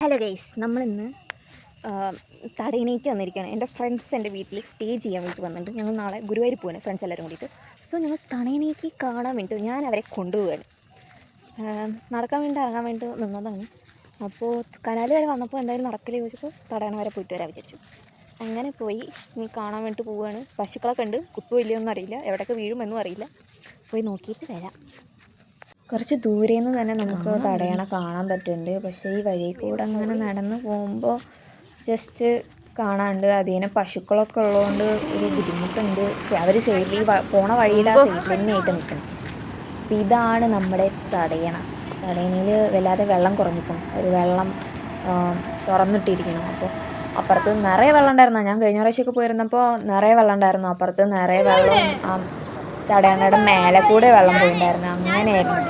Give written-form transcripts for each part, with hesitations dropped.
Hello guys, നമ്മളിന്ന് തടയണേക്ക് വന്നിരിക്കുകയാണ്. എൻ്റെ ഫ്രണ്ട്സ് എൻ്റെ വീട്ടിൽ സ്റ്റേ ചെയ്യാൻ വേണ്ടി വന്നിട്ടുണ്ട്. ഞങ്ങൾ നാളെ ഗുരുവായൂർ പോവാണ്, ഫ്രണ്ട്സ് എല്ലാവരും കൂടിയിട്ട്. സോ ഞങ്ങൾ തടയണേക്ക് കാണാൻ വേണ്ടി ഞാൻ അവരെ കൊണ്ടുപോവുകയാണ്. നടക്കാൻ വേണ്ടി ഇറങ്ങാൻ വേണ്ടി നിന്നതാണ്. അപ്പോൾ കനാല് വരെ വന്നപ്പോൾ എന്തായാലും നടക്കല് ചോദിച്ചപ്പോൾ തടയണ വരെ പോയിട്ട് വരാൻ വിചാരിച്ചു. അങ്ങനെ പോയി നീ കാണാൻ വേണ്ടി പോവുകയാണ്. പശുക്കളൊക്കെ ഉണ്ട്, കുത്തുമോ ഇല്ലയൊന്നും അറിയില്ല, എവിടെയൊക്കെ വീഴുമെന്നും അറിയില്ല. പോയി നോക്കിയിട്ട് വരാം. കുറച്ച് ദൂരെ നിന്ന് തന്നെ നമുക്ക് തടയണ കാണാൻ പറ്റുന്നുണ്ട്. പക്ഷേ ഈ വഴി കൂടെ അങ്ങനെ നടന്ന് പോകുമ്പോൾ ജസ്റ്റ് കാണാണ്ട് അതിനെ പശുക്കളൊക്കെ ഉള്ളതുകൊണ്ട് ഒരു ബുദ്ധിമുട്ടുണ്ട്. അവർ സൈഡിൽ പോണ വഴിയിൽ ആ സൈഡിൽ തന്നെയായിട്ട് നിൽക്കണം. അപ്പം ഇതാണ് നമ്മുടെ തടയണയിൽ വല്ലാതെ വെള്ളം കുറഞ്ഞിരിക്കണം. ഒരു വെള്ളം തുറന്നിട്ടിരിക്കണം. അപ്പോൾ അപ്പുറത്ത് നിറയെ വെള്ളം ഉണ്ടായിരുന്നു. ഞാൻ കഴിഞ്ഞ പ്രാവശ്യമൊക്കെ പോയിരുന്നപ്പോൾ നിറയെ വെള്ളം ഉണ്ടായിരുന്നു. അപ്പുറത്ത് നിറയെ വെള്ളം തടയണയുടെ മേലെ കൂടെ വെള്ളം പോയിട്ടുണ്ടായിരുന്നു. അങ്ങനെയായിരുന്നു.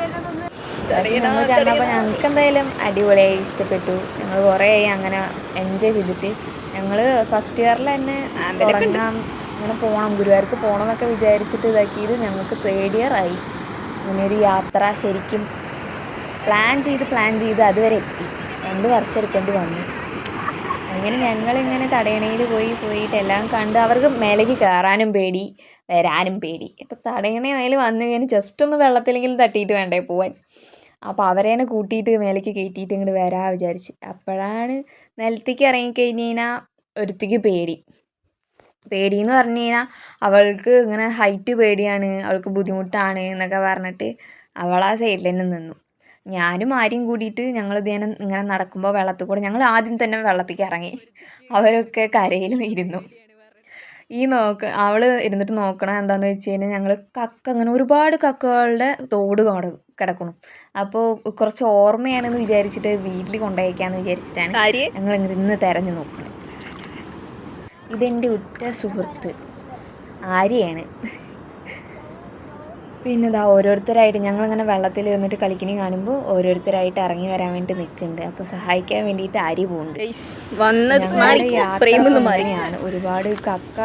പക്ഷേ ഞങ്ങൾ ചെന്നപ്പോൾ ഞങ്ങൾക്ക് എന്തായാലും അടിപൊളിയായി ഇഷ്ടപ്പെട്ടു. ഞങ്ങൾ കുറേ അങ്ങനെ എൻജോയ് ചെയ്തിട്ട് ഞങ്ങൾ ഫസ്റ്റ് ഇയറിൽ തന്നെ തുടങ്ങാം, അങ്ങനെ പോകണം, ഗുരുവായൂർക്ക് പോകണം എന്നൊക്കെ വിചാരിച്ചിട്ട് ഇതാക്കിയത് ഞങ്ങൾക്ക് തേർഡ് ഇയർ ആയി. ഇങ്ങനെയൊരു യാത്ര ശരിക്കും പ്ലാൻ ചെയ്ത് അതുവരെ എത്തി. 2 വർഷം എടുക്കേണ്ടി വന്നു. അങ്ങനെ ഞങ്ങളിങ്ങനെ തടയണയിൽ പോയിട്ട് എല്ലാം കണ്ട് അവർക്ക് മേലേക്ക് കയറാനും പേടി, വരാനും പേടി. അപ്പോൾ തടയണയിൽ വന്നു കഴിഞ്ഞാൽ ജസ്റ്റ് ഒന്ന് വെള്ളത്തിലെങ്കിലും തട്ടിയിട്ട് വേണ്ടേ പോവാൻ. അപ്പോൾ അവരേനെ കൂട്ടിയിട്ട് മേലേക്ക് കയറ്റിയിട്ട് ഇങ്ങോട്ട് വരാൻ വിചാരിച്ച്. അപ്പോഴാണ് നിലത്തേക്ക് ഇറങ്ങിക്കഴിഞ്ഞ് കഴിഞ്ഞാൽ ഒരുത്തിക്ക് പേടിയെന്ന് പറഞ്ഞു കഴിഞ്ഞാൽ അവൾക്ക് ഇങ്ങനെ ഹൈറ്റ് പേടിയാണ്, അവൾക്ക് ബുദ്ധിമുട്ടാണ് എന്നൊക്കെ പറഞ്ഞിട്ട് അവൾ ആ സൈഡിൽ തന്നെ നിന്നു. ഞാനും ആരെയും കൂടിയിട്ട് ഞങ്ങൾ ഇങ്ങനെ നടക്കുമ്പോൾ വെള്ളത്തിൽ കൂടെ ഞങ്ങൾ ആദ്യം തന്നെ വെള്ളത്തേക്ക് ഇറങ്ങി. അവരൊക്കെ കരയിൽ ഇരുന്നു. അവൾ ഇരുന്നിട്ട് നോക്കണം എന്താണെന്ന് വെച്ച് കഴിഞ്ഞാൽ ഞങ്ങൾ അങ്ങനെ ഒരുപാട് കക്കകളുടെ തോട് കിടക്കണം. അപ്പോൾ കുറച്ച് ഓർമ്മയാണെന്ന് വിചാരിച്ചിട്ട് വീട്ടിൽ കൊണ്ടുപോയേക്കാമെന്ന് വിചാരിച്ചിട്ടാണ് ഞങ്ങൾ ഇങ്ങനെ ഇന്ന് തിരഞ്ഞു നോക്കുന്നത്. ഇതെൻ്റെ ഉറ്റ സുഹൃത്ത് ആര്യയാണ്. പിന്നെ ഇതാ ഓരോരുത്തരായിട്ട് ഞങ്ങളിങ്ങനെ വെള്ളത്തിൽ ഇരുന്നിട്ട് കളിക്കുന്ന കാണുമ്പോൾ ഓരോരുത്തരായിട്ട് ഇറങ്ങി വരാൻ വേണ്ടി നിൽക്കുന്നുണ്ട്. അപ്പോൾ സഹായിക്കാൻ വേണ്ടിയിട്ട് ആര്യ പോകുന്നുണ്ട്. ഒരുപാട് കക്ക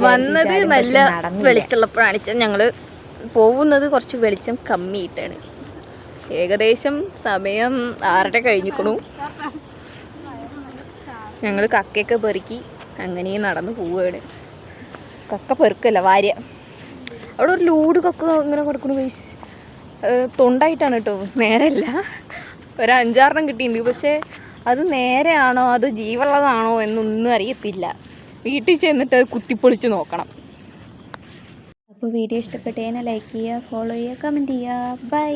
വന്നത് നല്ല വെളിച്ചുള്ളപ്പോഴാണ് ഞങ്ങൾ പോകുന്നത്. കുറച്ച് വെളിച്ചം കമ്മിയിട്ടാണ്. ഏകദേശം സമയം 6:30 കഴിഞ്ഞിക്കണു. ഞങ്ങൾ കക്കയൊക്കെ പെറുക്കി അങ്ങനെ നടന്ന് പോവുകയാണ്. കക്ക പെറുക്കല്ല, വാര്യ. അവിടെ ഒരു ലോഡ് കക്ക ഇങ്ങനെ കൊടുക്കണു ഗൈസ്. തൊണ്ടായിട്ടാണ് കേട്ടോ, നേരെയല്ല. ഒരു 5-6 കിട്ടിയിട്ടുണ്ട്. പക്ഷേ അത് നേരെയാണോ അത് ജീവുള്ളതാണോ എന്നൊന്നും അറിയത്തില്ല. വീട്ടിൽ ചെന്നിട്ട് അത് കുത്തിപ്പൊളിച്ച് നോക്കണം. അപ്പോൾ വീഡിയോ ഇഷ്ടപ്പെട്ട് കഴിഞ്ഞാൽ ലൈക്ക് ചെയ്യുക, ഫോളോ ചെയ്യുക, കമൻറ്റ് ചെയ്യുക. ബൈ.